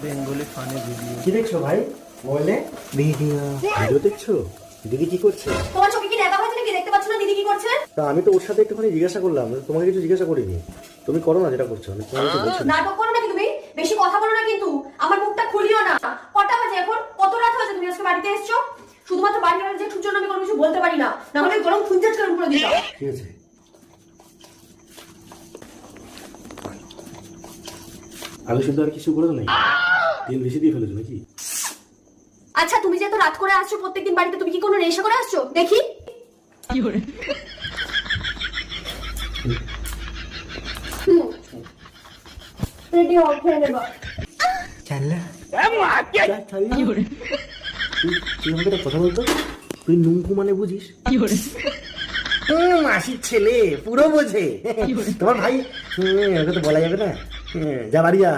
Bengali funny video. কি দেখছো ভাই মোবাইলে? ভিডিও দেখছো? দিদি কি করছে? তোমার চোখে কি দেখা হয়েছে নাকি? দেখতে পাচ্ছ না দিদি কি করছে? তা আমি তো ওর সাথে একটুখানি জিজ্ঞাসা করলাম, তোমাকে কিছু জিজ্ঞাসা করিনি। তুমি করো না যেটা করছো, আমি তোমাকে কিছু বলছি না। নাটক করো নাকি তুমি? বেশি কথা বলো না কিন্তু, আমার মুখটা খুলিও না। কটা বাজে এখন? কত রাত হয়েছে তুমি আজকে বাড়িতে এসছো? শুধুমাত্র বাড়ি বাড়ি যে জন্য আমি কোনো কিছু বলতে পারি না, না হলে গরম খুঁজে করে উপরে দিতাম। ঠিক আছে, আলু সিদ্ধ আর কিছু করে তো নাই? তেল বেশি দিয়ে ফেলেছো নাকি? আচ্ছা তুমি যে এত রাত করে আসছো প্রত্যেকদিন বাড়িতে, তুমি কি কোনো নেশা করে আসছো দেখি? কি করে রেডি হও, খেয়ে নেবা। চাল্লা কি করে? তুই আমাকে একটা কথা বলতো, তুই নুঙ্কু মানে বুঝিস? কি করে? মাসির ছেলে পুরো বোঝে। তোমার ভাই ওকে তো বলা যাবে না। যা বাড়ি যা।